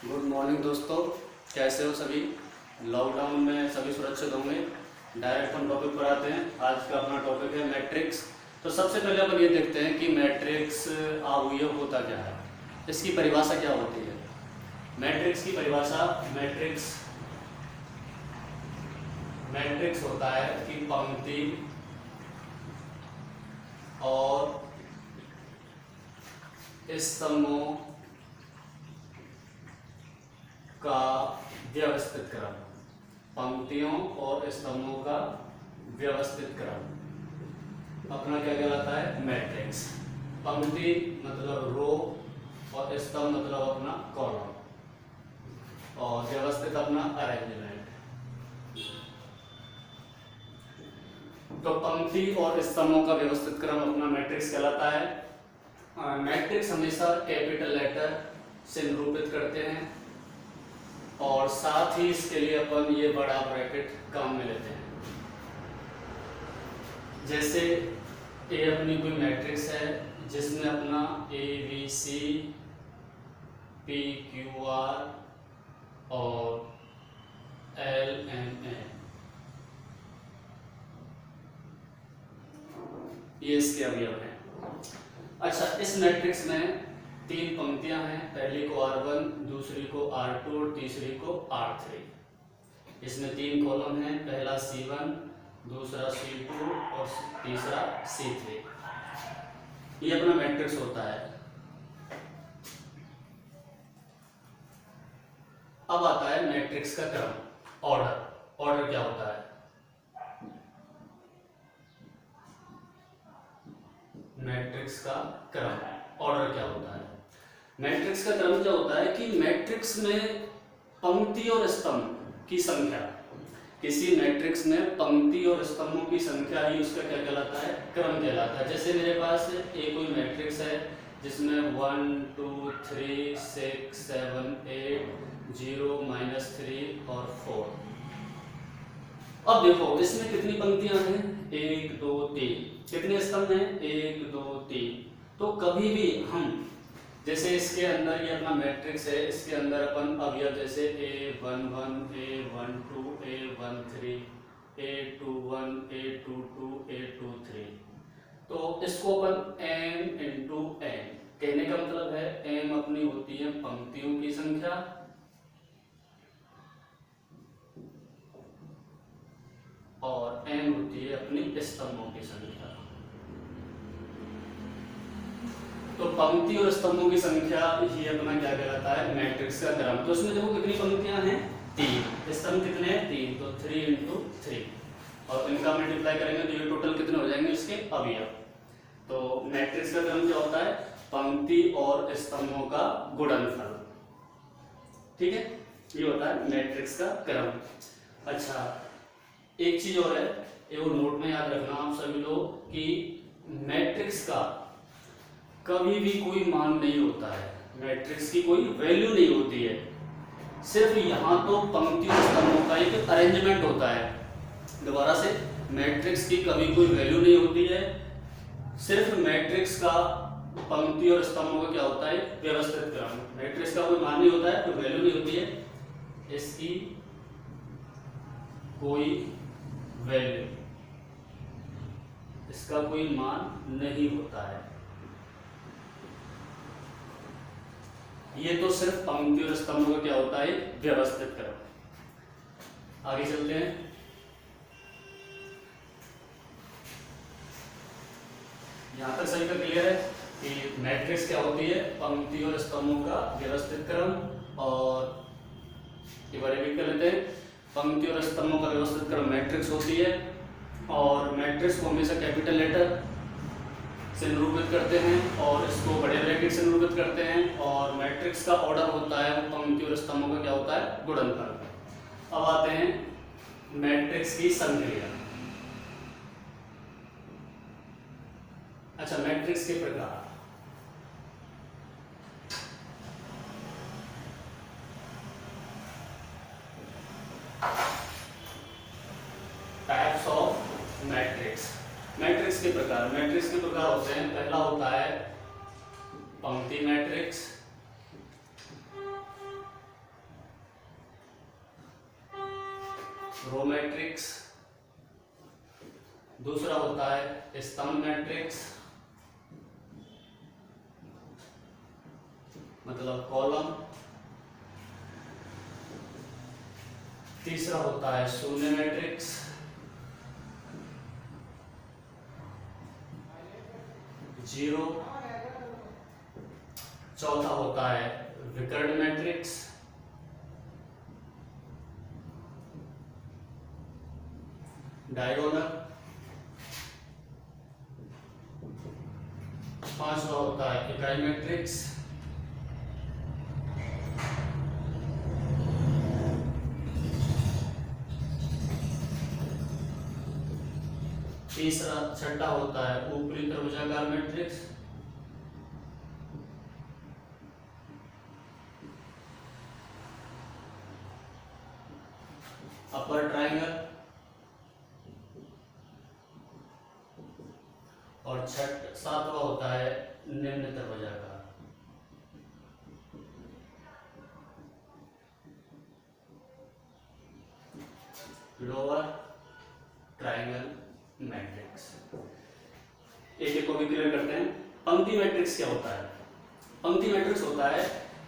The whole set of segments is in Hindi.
गुड मॉर्निंग दोस्तों, कैसे हो सभी। लॉकडाउन में सभी सुरक्षित होंगे। डायरेक्ट हम टॉपिक पर आते हैं। आज का अपना टॉपिक है मैट्रिक्स। तो सबसे पहले अपन ये देखते हैं कि मैट्रिक्स अवयव होता क्या है, इसकी परिभाषा क्या होती है। मैट्रिक्स की परिभाषा, मैट्रिक्स होता है कि पंक्ति और स्तंभों का व्यवस्थित क्रम, पंक्तियों और स्तंभों का व्यवस्थित क्रम अपना क्या कहलाता है, मैट्रिक्स। पंक्ति मतलब रो और स्तंभ मतलब अपना कॉलम और व्यवस्थित अपना अरेंजमेंट। तो पंक्ति और स्तंभों का व्यवस्थित क्रम अपना मैट्रिक्स कहलाता है। मैट्रिक्स हमेशा कैपिटल लेटर से निरूपित करते हैं और साथ ही इसके लिए अपन ये बड़ा ब्रैकेट काम में लेते हैं। जैसे ए अपनी कोई मैट्रिक्स है जिसमें अपना A B C P Q R और एल एम एन, ये इसके अवयव हैं। अच्छा, इस मैट्रिक्स में तीन पंक्तियां हैं, पहली को R1, दूसरी को R2 और तीसरी को R3। इसमें तीन कॉलम हैं, पहला C1, दूसरा C2 और तीसरा C3। ये अपना मैट्रिक्स होता है। अब आता है मैट्रिक्स का क्रम, ऑर्डर क्या होता है। मैट्रिक्स का क्रम, ऑर्डर क्या होता है। मैट्रिक्स का क्रम क्या होता है कि मैट्रिक्स में पंक्ति और स्तंभ की संख्या, किसी मैट्रिक्स में पंक्ति और स्तंभों की संख्या ही उसका क्या कहलाता है, क्रम कहलाता है। जैसे मेरे पास एक कोई मैट्रिक्स है जिसमें 1 2 3 6 7 8 0 -3 और 4। अब देखो इसमें कितनी पंक्तियां हैं, 1 2 3, कितने स्तंभ हैं, 1 2 3। तो कभी भी हम, जैसे इसके अंदर ये अपना मैट्रिक्स है, इसके अंदर अपन अवयव जैसे A11 A12 A13 A21 A22 A23, तो इसको अपन m इंटू n, कहने का मतलब है m अपनी होती है पंक्तियों की संख्या और n होती है अपनी स्तंभों की संख्या। तो पंक्ति और स्तंभों की संख्या ही अपना क्या कहलाता है, मैट्रिक्स का क्रम। तो इसमें देखो कितनी पंक्तियां हैं, 3, स्तंभ कितने हैं, 3, तो 3 इंटू 3 और इनका मल्टीप्लाई करेंगे तो ये टोटल कितने हो जाएंगे इसके अवयव। तो मैट्रिक्स का क्रम क्या होता है, पंक्ति और स्तंभों का गुणनफल। ठीक है, ये होता है मैट्रिक्स का क्रम। अच्छा, एक चीज और है, ये वो नोट में याद रखना आप सभी लोग कि मैट्रिक्स का कभी भी कोई मान नहीं होता है, मैट्रिक्स की कोई वैल्यू नहीं होती है, सिर्फ यहाँ तो पंक्ति और स्तंभों का एक अरेंजमेंट होता है। दोबारा से, मैट्रिक्स की कभी कोई वैल्यू नहीं होती है, सिर्फ मैट्रिक्स का पंक्ति और स्तंभों का क्या होता है, व्यवस्थित क्रम। मैट्रिक्स का कोई मान नहीं होता है, कोई वैल्यू नहीं होती है, इसकी कोई वैल्यू, इसका कोई मान नहीं होता है। ये तो सिर्फ पंक्ति और स्तंभ का क्या होता है, व्यवस्थित क्रम। आगे चलते हैं। यहां तक सभी का क्लियर है कि मैट्रिक्स क्या होती है, पंक्ति और स्तंभों का व्यवस्थित क्रम। और ये बार रिपीट कर लेते हैं, पंक्ति और स्तंभों का व्यवस्थित क्रम मैट्रिक्स होती है और मैट्रिक्स को हमेशा कैपिटल लेटर से निरूपित करते हैं और इसको बड़े ब्रैकेट से निरूपित करते हैं। और मैट्रिक्स का ऑर्डर होता है वो पंक्ति और स्तंभों का क्या होता है, गुणनफल। अब आते हैं मैट्रिक्स की संक्रिया। अच्छा, मैट्रिक्स के प्रकार। Types of matrix. मैट्रिक्स के प्रकार, मैट्रिक्स के प्रकार होते हैं, पहला होता है पंक्ति मैट्रिक्स, रो मैट्रिक्स, दूसरा होता है स्तंभ मैट्रिक्स मतलब कॉलम, तीसरा होता है शून्य मैट्रिक्स, जीरो, चौथा होता है विकर्ण मैट्रिक्स, डायगोनल, पांचवा होता है इकाई मैट्रिक्स, तीसरा छठा होता है ऊपरी त्रिभुजाकार मैट्रिक्स, अपर ट्रायंगल, और सातवां होता है निम्न त्रिभुजाकार। Lower triangle matrix. एक को भी क्लियर करते हैं। पंक्ति मैट्रिक्स क्या होता है? पंक्ति मैट्रिक्स होता है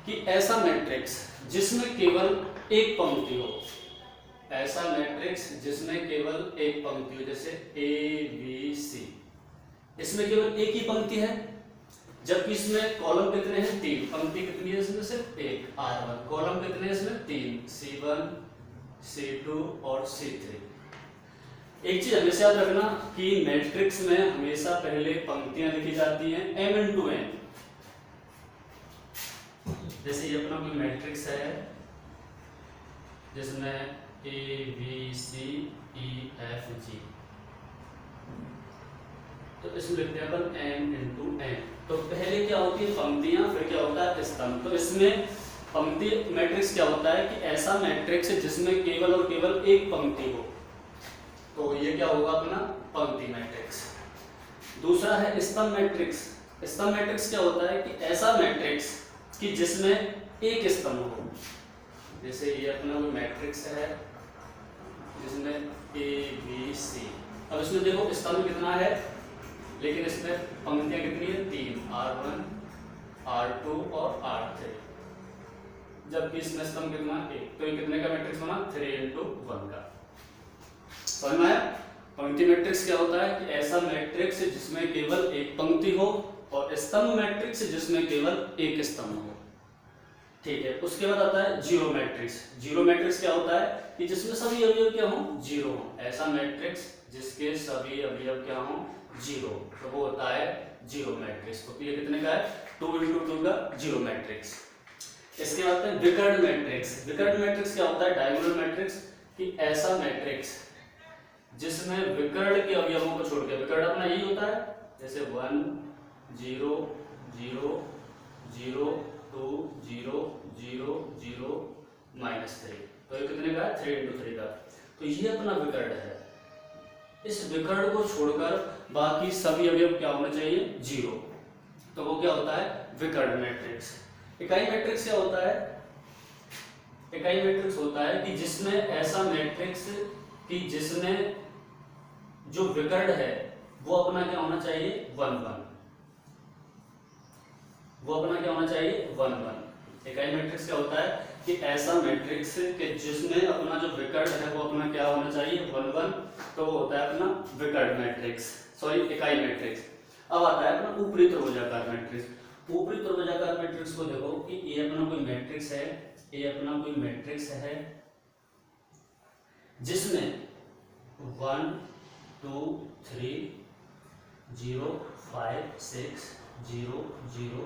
कि ऐसा मैट्रिक्स जिसमें केवल एक पंक्ति हो, ऐसा मैट्रिक्स जिसमें केवल एक पंक्ति हो, जैसे ए बी सी, इसमें केवल एक ही पंक्ति है, जबकि इसमें कॉलम कितने हैं? 3। पंक्ति कितनी है इसमें? सिर्फ एक, R1। कॉलम कितने हैं इसमें? 3, C1 C2 और C3। एक चीज हमेशा याद रखना कि मैट्रिक्स में हमेशा पहले पंक्तियां लिखी जाती हैं m into n। जैसे ये अपना कोई मैट्रिक्स है जिसमें A B C E F G, तो इसमें लिखते हैं अपन m into n। तो पहले क्या होती है? पंक्तियां, फिर क्या होता है? स्तंभ। तो इसमें पंक्ति मैट्रिक्स क्या होता है कि ऐसा मैट्रिक्स जिसमें केवल और केवल एक पंक्ति हो, तो ये क्या होगा? अपना पंक्ति मैट्रिक्स। दूसरा है स्तंभ मैट्रिक्स। स्तंभ मैट्रिक्स क्या होता है कि ऐसा मैट्रिक्स कि जिसमें एक स्तंभ हो। जैसे ये अपना कोई मैट्रिक्स है जिसमें A B C, अब इसमें देखो स्तंभ कितना है, लेकिन इसमें पंक्तियां कितनी है? 3, R1 R2 और R3, जबकि इसमें स्तंभ कितना? 1। तो ये कितने का मैट्रिक्स बना? 3 into 1 का। समझ में आया? पंक्ति मैट्रिक्स क्या होता है कि ऐसा मैट्रिक्स जिसमें केवल एक पंक्ति हो, और स्तंभ मैट्रिक्स जिसमें केवल एक स्तंभ हो। ठीक है। उसके बाद आता है जीरो मैट्रिक्स। जीरो मैट्रिक्स क्या होता है कि जिसमें सभी अवयव क्या हो? जीरो हो। ऐसा मैट्रिक्स जिसके सभी अवयव क्या हो? जीरो, तो वो होता है जीरो मैट्रिक्स। तो ये कितने का है? 2 into 2 का जीरो मैट्रिक्स। इसके बाद है विकर्ण मैट्रिक्स। विकर्ण मैट्रिक्स क्या होता है? डायगोनल मैट्रिक्स, कि ऐसा मैट्रिक्स जिसमें विकर्ण के अवयवों को छोड़ के, विकर्ण अपना यही होता है, जैसे 1 0 0 0 2 0 0 0 -3, तो ये कितने का है? 3 into 3 का। तो ये अपना विकर्ण है। इस विकर्ण को छोड़कर बाकी सभी अवयव क्या होने चाहिए? जीरो। तो वो क्या होता है? विकर्ण मैट्रिक्स। इकाई मैट्रिक्स क्या होता है? इकाई मैट्रिक्स होता है कि जिसमें ऐसा मैट्रिक्स कि जिसमें जो विकर्ण है वो अपना क्या होना चाहिए? 1 1। वो अपना क्या होना चाहिए? 1 1। इकाई मैट्रिक्स क्या होता है कि ऐसा मैट्रिक्स कि जिसमें अपना जो विकर्ण है वो अपना क्या होना चाहिए? 1 1। तो वो होता है अपना विकर्ण मैट्रिक्स, सॉरी इकाई मैट्रिक्स। अब आता है अपना ऊपरी त्रिभुजाकार मैट्रिक्स। ऊपरी त्रिभुजाकार मैट्रिक्स को देखो कि ये अपना कोई मैट्रिक्स है, ये अपना कोई मैट्रिक्स है जिसमें 1 2 3 0 5 6 0 0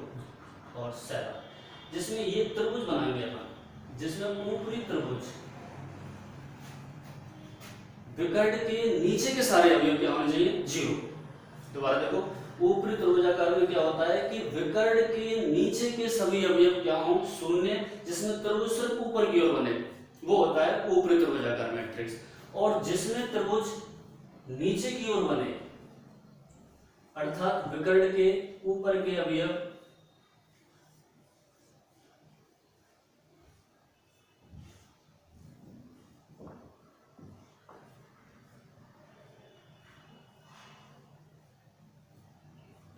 और 7, जिसमें ये त्रिभुज बनाएंगे अपन, जिसमें ऊपरी त्रिभुज विकर्ण के नीचे के सारे अवयव क्या होने चाहिए? जीरो। दोबारा देखो, ऊपरी त्रिभुजाकार में क्या होता है कि विकर्ण के नीचे के सभी अवयव क्या हो? शून्य, जिसमें त्रिभुज सिर्फ ऊपर की ओर बने, वो होता है ऊपरी त्रिभुजाकार मैट्रिक्स। और जिसमें त्रिभुज नीचे की ओर बने, अर्थात विकर्ण के ऊपर के अवयव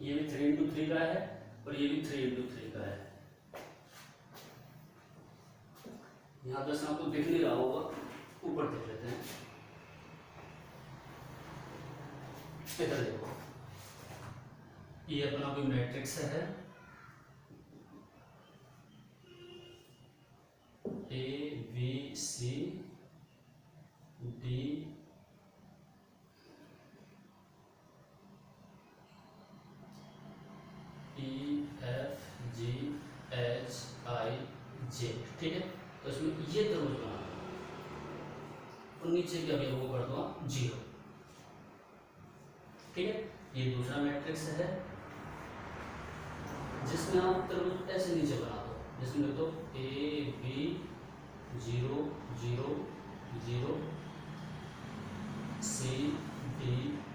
ये भी 3 × 3 का है और ये भी 3 × 3 का है। यहाँ पे आपको दिख नहीं रहा होगा, ऊपर देख लेते हैं। इधर देखो, ये अपना कोई मैट्रिक्स है ABCD EFGHIJ, ठीक है। तो इसमें ये त्रिभुज बना और नीचे के अभी वो कर दो 0, ठीक है। ये दूसरा मैट्रिक्स है जिसमें आप त्रिभुज ऐसे नीचे बना दो, जिसमें तो AB 0 0 0 CDEF।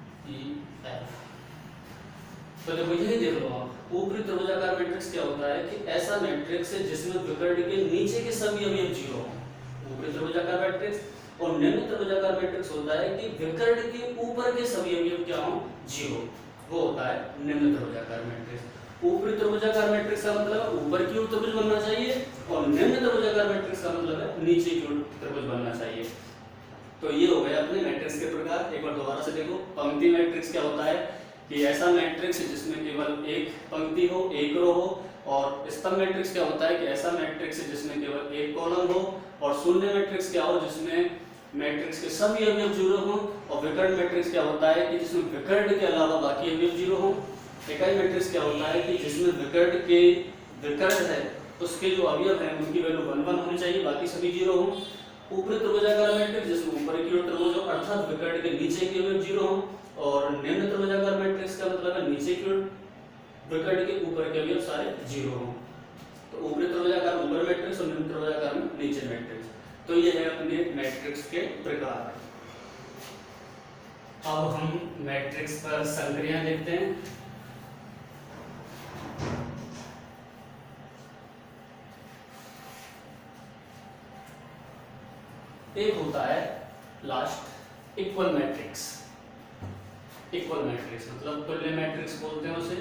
तो देखो यही देख लो आप, ऊपरी त्रिभुजाकार मैट्रिक्स क्या होता है कि ऐसा मैट्रिक्स है जिसमें विकर्ण के नीचे के सभी अवयव 0 हों, ऊपरी त्रिभुजाकार मैट्रिक्स। और निम्न त्रिभुजाकार मैट्रिक्स होता है कि विकर्ण के ऊपर के सभी अवयव क्या हों 0, वो होता है निम्न त्रिभुजाकार मैट्रिक्स। ऊपरी त्रिभुजाकार मैट्रिक्स का मतलब ऊपर की ओर त्रिभुज बनना चाहिए और निम्न त्रिभुजाकार मैट्रिक्स का मतलब है नीचे की ओर त्रिभुज बनना चाहिए। तो ये हो गया अपने मैट्रिक्स के प्रकार। एक बार दोबारा से देखो, पंक्ति मैट्रिक्स क्या होता है कि ऐसा मैट्रिक्स जिसमें केवल एक पंक्ति हो, एक रो हो। और स्तंभ मैट्रिक्स क्या होता है कि ऐसा मैट्रिक्स जिसमें केवल एक कॉलम हो। और शून्य मैट्रिक्स क्या हो, जिसमें मैट्रिक्स के सभी अवयव 0 हो। और विकर्ण मैट्रिक्स क्या होता है कि जिसमें विकर्ण के अलावा बाकी अवयव 0 हो। इकाई मैट्रिक्स क्या होता है कि जिसमें विकर्ण है उसके जो अवयव हैं उनकी वैल्यू 1 1 होनी चाहिए, बाकी सभी 0 हो। ऊपरी त्रिभुजाकार मैट्रिक्स जिसमें ऊपर की ओर त्रिभुज हो अर्थात विकर्ण के नीचे के अवयव 0 हो। और निम्न त्रिभुजाकार मैट्रिक्स का मतलब है नीचे की ओर विकर्ण के ऊपर के अवयव सारे 0 हो। तो ऊपरी त्रिभुजाकार ऊपर मैट्रिक्स और निम्न त्रिभुजाकार में नीचे मैट्रिक्स। तो ये है अपने मैट्रिक्स के प्रकार। अब हम मैट्रिक्स पर संक्रिया देखते हैं। एक होता है last equal matrix. Equal matrix मतलब तुल्य मैट्रिक्स बोलते हैं उसे।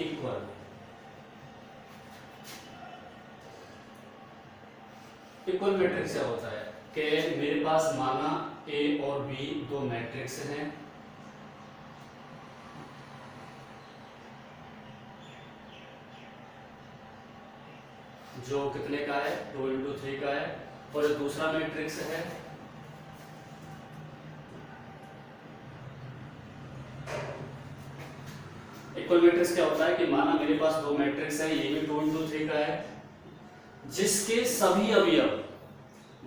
इक्वल इक्वल मैट्रिक्स क्या होता है कि मेरे पास माना A और B दो मैट्रिक्स हैं। जो कितने का है 2 × 3 का है। और दूसरा मैट्रिक्स है इक्वल मैट्रिक्स क्या होता है कि माना मेरे पास दो मैट्रिक्स है, ये भी 2 × 3 का है, जिसके सभी अवयव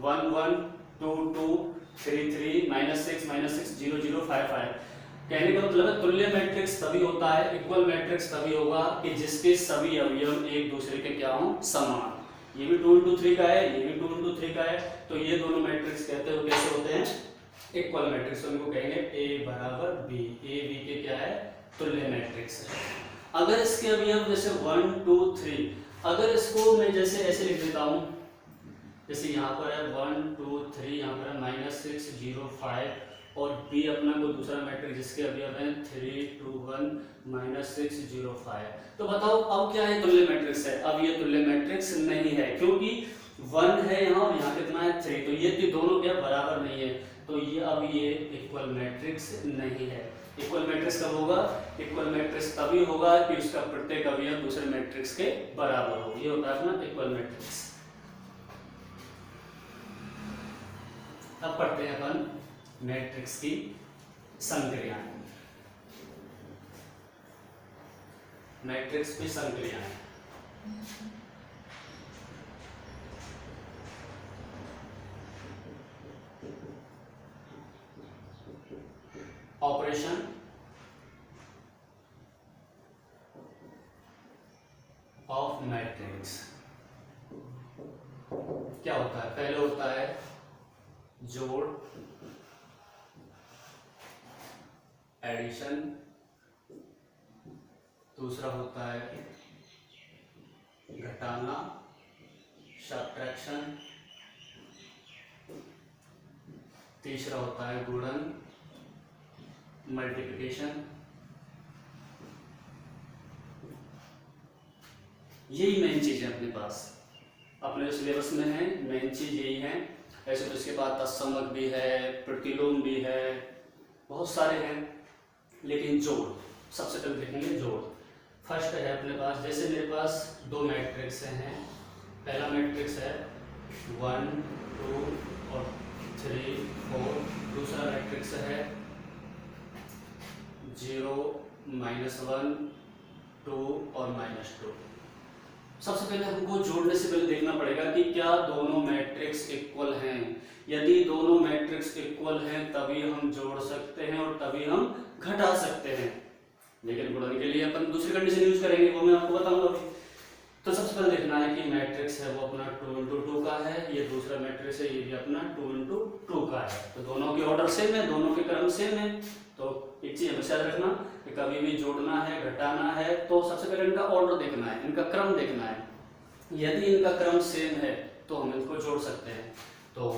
1 1 2 2 3 3 -6 -6 0 0 5 5। कहने का मतलब है तुल्य मैट्रिक्स तभी होता है, इक्वल मैट्रिक्स तभी होगा कि जिसके सभी अवयव एक दूसरे के क्या हों समान। ये भी 2 × 3 का है, ये भी 2 × 3 का है। तो ये दोनों मैट्रिक्स कहते हो कैसे होते हैं इक्वल मैट्रिक्स। तो इनको कहेंगे A = B। A B के क्या है तुल्य मैट्रिक्स है। अगर इसके अवयव जैसे 1 2 3, अगर इसको मैं जैसे ऐसे लिख देता हूं, जैसे यहाँ पर है 1 2 3, यहाँ पर है -6 0 5 और B अपना कोई दूसरा मैट्रिक्स जिसके अवयव हैं 3 2 1 -6 0 5। तो बताओ अब क्या है तुल्य मैट्रिक्स है। अब ये तुल्य मैट्रिक्स नहीं है क्योंकि 1 है यहाँ और यहाँ कितना है 3, तो ये दोनों क्या बराबर नहीं है। तो ये अब ये इक्वल मैट्रिक्स नहीं है। इक्वल मैट्रिक्स कब होगा, इक्वल मैट्रिक्स तभी होगा कि उसका प्रत्येक अवयव दूसरे मैट्रिक्स के बराबर हो। ये होता है अपना इक्वल मैट्रिक्स। अब पढ़ते हैं अपन मैट्रिक्स की संक्रियाएं। मैट्रिक्स की संक्रियाएं ऑपरेशन ऑफ मैट्रिक्स क्या होता है। पहले होता है जोड़, एडिशन, दूसरा होता है घटाना, सब्ट्रैक्शन, तीसरा होता है गुणन मल्टीप्लिकेशन। यही मेन चीज है अपने पास, अपने सिलेबस में है, मेन चीज यही है। ऐसे तो इसके बाद तत्समक भी है, प्रतिलोम भी है, बहुत सारे हैं, लेकिन जोड़ सबसे पहले देखेंगे। जोड़ फर्स्ट है अपने पास, जैसे मेरे पास दो मैट्रिक्स हैं। पहला मैट्रिक्स है 1 2 और 3 4। दूसरा मैट्रिक्स है 0 -1 2 और -2। सबसे पहले हमको जोड़ने से पहले देखना पड़ेगा कि क्या दोनों मैट्रिक्स इक्वल हैं। यदि दोनों मैट्रिक्स इक्वल हैं तभी हम जोड़ सकते हैं और तभी हम घटा सकते हैं। लेकिन गुणन के लिए अपन दूसरी कंडीशन यूज करेंगे, वो मैं आपको बताऊंगा अभी। तो सबसे पहले देखना है कि मैट्रिक्स है वो अपना 2 × 2 का है, ये दूसरा मैट्रिक्स है ये भी अपना 2 × 2 का है। तो दोनों के ऑर्डर सेम है, दोनों के क्रम सेम है। तो एक चीज हमेशा याद रखना कि कभी भी जोड़ना है घटाना है तो सबसे पहले इनका ऑर्डर देखना है, इनका क्रम देखना है। यदि इनका क्रम सेम है तो हम इनको जोड़ सकते हैं। तो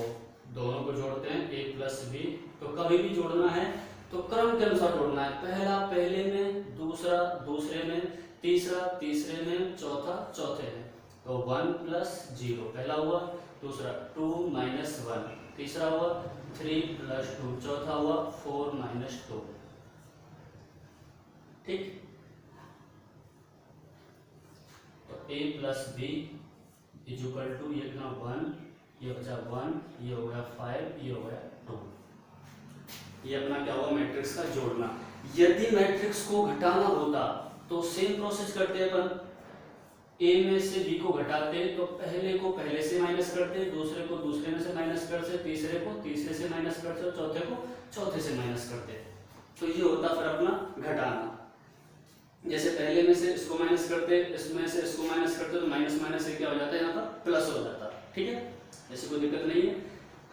दोनों को जोड़ते हैं a + b। तो कभी भी जोड़ना है तो क्रम के अनुसार जोड़ना है, पहला पहले में, दूसरा दूसरे में, तीसरा तीसरे में, चौथा चौथे में। तो 1 + 0 पहला हुआ, दूसरा 2 - 1 तीसरा हुआ, 3 + 2 चौथा हुआ, 4 - 2। ठीक, तो a + b = ये कितना 1, ये बचा 1, ये हो गया 5, ये हो गया 2। ये अपना क्या हुआ मैट्रिक्स का जोड़ना। यदि मैट्रिक्स को घटाना होता तो सेम प्रोसेस करते अपन, ए में से बी को घटाते तो पहले को पहले से माइनस करते, दूसरे को दूसरे में से माइनस करते, तीसरे को तीसरे से माइनस करते और चौथे को चौथे से माइनस करते। तो ये होता फिर अपना घटाना। जैसे पहले में से इसको माइनस करते, इसमें से इसको माइनस करते तो माइनस माइनस से क्या हो जाता है, यहाँ पर प्लस हो जाता। ठीक है, ऐसी कोई दिक्कत नहीं है।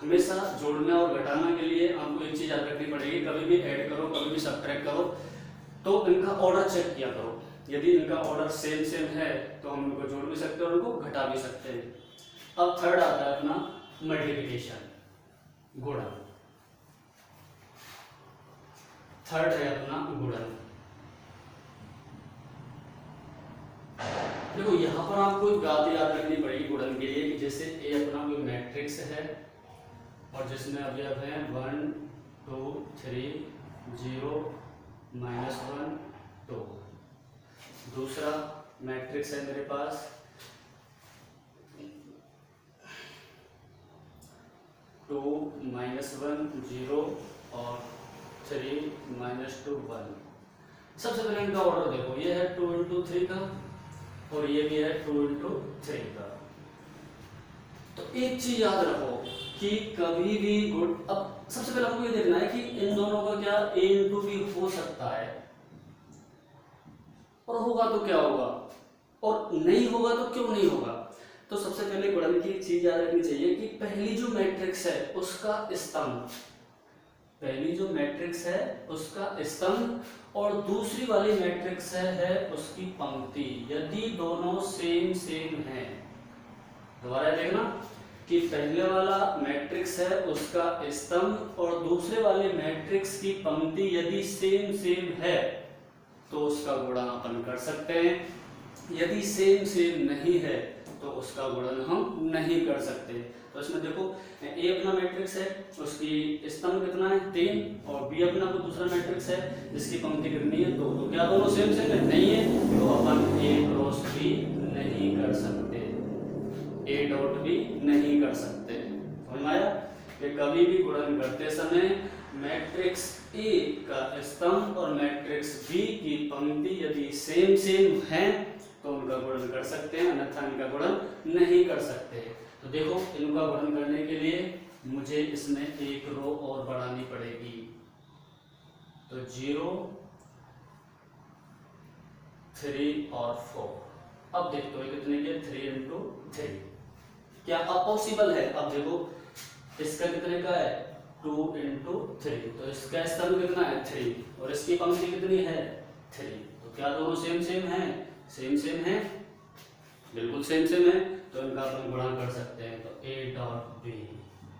हमेशा जोड़ने और घटाना के लिए आपको एक चीज याद रखनी पड़ेगी, कभी भी ऐड करो कभी भी सब्ट्रैक्ट करो तो इनका ऑर्डर चेक किया करो। यदि इनका ऑर्डर सेम सेम है तो हम इनको जोड़ भी सकते हैं और इनको घटा भी सकते हैं। अब थर्ड आता है अपना मल्टीप्लिकेशन, गुणन। थर्ड है अपना गुणन। देखो यहाँ पर आपको एक बात याद रखनी पड़ेगी गुणन के लिए कि जैसे ए अपना कोई मैट्रिक्स है और जिसमें अवयव है 1 2 3 0 -1 2। दूसरा मैट्रिक्स है मेरे पास 2 -1 0 और 3 -2 1। सबसे पहले इनका ऑर्डर देखो, ये है 2 × 3 का और ये भी है 2 × 3 का। तो एक चीज याद रखो कि कभी भी गुण, अब सबसे पहले आपको ये देखना है कि इन दोनों का क्या a × b हो सकता है, और होगा तो क्या होगा और नहीं होगा तो क्यों नहीं होगा। तो सबसे पहले गुणन की चीज याद रखनी चाहिए कि पहली जो मैट्रिक्स है उसका स्तंभ, पहली जो मैट्रिक्स है उसका स्तंभ और दूसरी वाली मैट्रिक्स है उसकी पंक्ति, यदि दोनों सेम सेम है। दोबारा देखना कि पहले वाला मैट्रिक्स है उसका स्तंभ और दूसरे वाले मैट्रिक्स की पंक्ति यदि सेम सेम है तो उसका गुणन अपन कर सकते हैं। यदि सेम सेम नहीं है तो उसका गुणन हम नहीं कर सकते। तो इसमें देखो ए अपना मैट्रिक्स है उसकी स्तंभ कितना है 3 और बी अपना कोई दूसरा मैट्रिक्स है जिसकी पंक्ति कितनी है 2। तो क्या दोनों सेम सेम है? नहीं है, तो अपन ए क्रॉस बी नहीं कर सकते, ए डॉट बी नहीं कर सकते। समझ में आया कि कभी भी गुणन करते समय मैट्रिक्स ए का स्तंभ और मैट्रिक्स बी की पंक्ति यदि सेम सेम है तो उनका गुणन कर सकते हैं, अन्यथा इनका गुणन नहीं कर सकते। तो देखो इनका गुणन करने के लिए मुझे इसमें एक रो और बढ़ानी पड़ेगी। तो 0 3 और 4। अब देखते हो कितने के 3 × 3 क्या अब पॉसिबल है? अब देखो इसका कितने का है 2 × 3, तो इसका स्तंभ कितना है 3 और इसकी पंक्ति कितनी है 3। तो क्या दोनों सेम सेम है? सेम सेम है, बिल्कुल सेम सेम है, तो इनका अपन गुणा कर सकते हैं। तो a डॉट b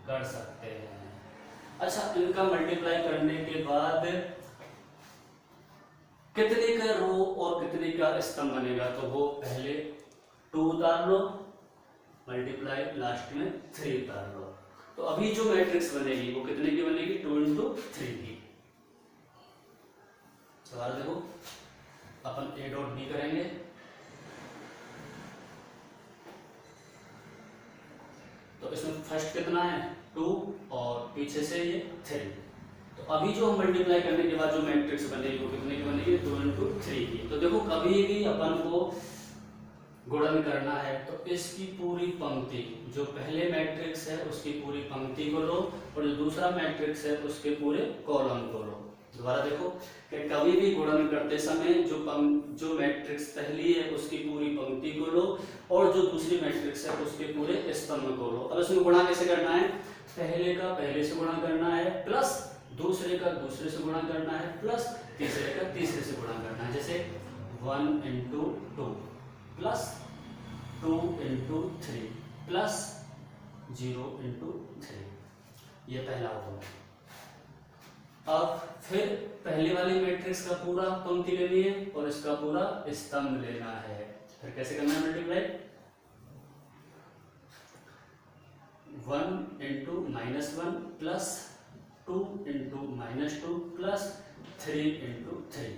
कर सकते हैं। अच्छा, इनका मल्टीप्लाई करने के बाद कितने का रो और कितने का स्तंभ बनेगा, तो वो पहले 2 उतार लो, मल्टीप्लाई लास्ट में 3 उतार लो। तो अभी जो मैट्रिक्स बनेगी वो कितने की बनेगी, 2 into 3 की। सवाल देखो, अपन A डॉट B करेंगे, तो इसमें फर्स्ट कितना है 2 और पीछे से ये 3। तो अभी जो हम मल्टीप्लाई करने के बाद जो मैट्रिक्स बनेगी वो कितने की बनेगी, 2 into 3 की। तो देखो कभी भी अपन को गुणन करना है तो इसकी पूरी पंक्ति, जो पहले मैट्रिक्स है उसकी पूरी पंक्ति को लो और जो दूसरा मैट्रिक्स है उसके पूरे कॉलम को लो। दोबारा देखो कि कभी भी गुणन करते समय जो मैट्रिक्स पहली है उसकी पूरी पंक्ति को लो और जो दूसरी मैट्रिक्स है उसके पूरे स्तंभ को लो। अब इसमें गुणा कैसे करना है, पहले का पहले से गुणा करना है, प्लस दूसरे का दूसरे से गुणा करना है, प्लस तीसरे का तीसरे से गुणा करना है। जैसे 1 into 2 plus 2 into 3 plus 0 into 3, ये पहला होगा। अब फिर पहले वाली मैट्रिक्स का पूरा पंक्ति लेनी है और इसका पूरा स्तंभ लेना है। फिर कैसे करना है multiply, 1 into -1 plus 2 into -2 plus 3 into 3,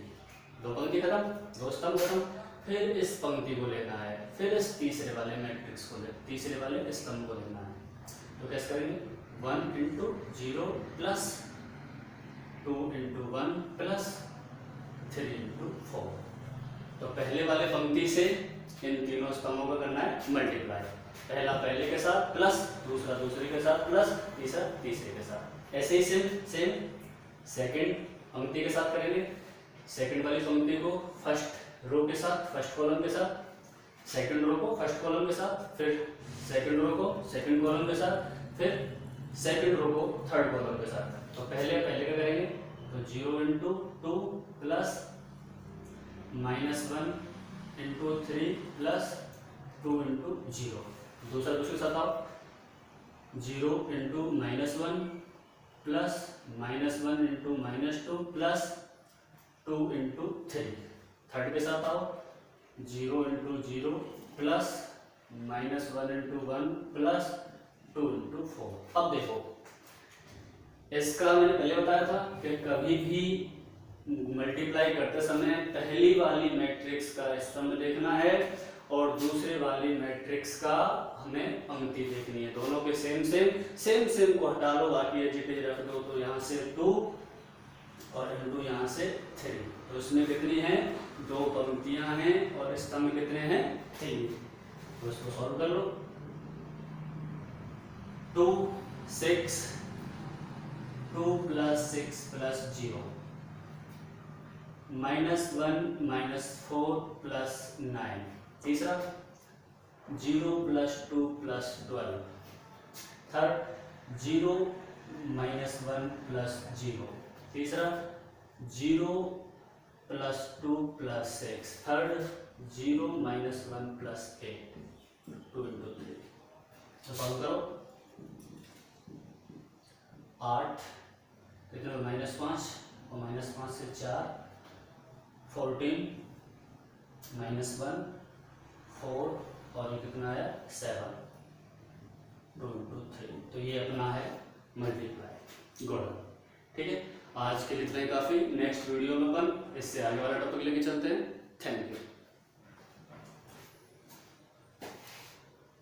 दो पंक्ति खत्म, दो स्तंभ खत्म। फिर इस पंक्ति को लेना है, फिर इस तीसरे वाले मैट्रिक्स को तीसरे वाले स्तंभ को लेना है। तो कैसे करेंगे, 1 into 0 plus 2 into 1 plus 3 into 4। तो पहले वाले पंक्ति से इन तीनों स्तंभों का करना है मल्टीप्लाई, पहला पहले के साथ प्लस दूसरा दूसरे के साथ प्लस तीसरा तीसरे के साथ। ऐसे ही सेम सेकंड पंक्ति के साथ करेंगे, सेकंड वाली पंक्ति को फर्स्ट रो के साथ, फर्स्ट कॉलम के साथ, सेकंड रो को फर्स्ट कॉलम के साथ, फिर सेकंड रो को सेकंड कॉलम के साथ, फिर सेकंड रो को थर्ड कॉलम के साथ। तो पहले का करेंगे, तो 0 into 2 plus -1 into 3 plus 2 into 0। दूसरा दूसरे के साथ आओ, 0 into -1 plus -1 into -2 plus 2 into 3। Third के साथ आओ, 0 into 0 plus -1 into 1 plus 2 into 4। अब देखो इसका मैंने पहले बताया था कि कभी भी मल्टीप्लाई करते समय पहली वाली मैट्रिक्स का स्तंभ देखना है और दूसरे वाली मैट्रिक्स का हमें पंक्ति देखनी है। दोनों के सेम को हटा लो, बाकी एजिटेज रख दो। तो यहाँ से 2 और इनटू यहाँ से 3, तो इसमें कितनी है, 2 पंक्तियां हैं और स्तंभ कितने हैं, 3। तो इसको सॉल्व कर लो, 2 6 2 plus 6 plus 0 -1 -4 plus 9। तीसरा 0 plus 2 plus 12। Third 0 -1 plus 0। तीसरा 0 plus 2 plus 6। Third 0 -1 plus 8। 2 into 3। तो सॉल्व करो, 8 कितने -5 और -5 से 4 14 -1 4 और ये कितना आया 7। 2 into 3। तो ये अपना है मल्टीप्लाई गुणन। ठीक है, आज के लिए इतना ही काफ़ी। नेक्स्ट वीडियो में अपन इससे आगे वाला टॉपिक लेके चलते हैं। Thank you.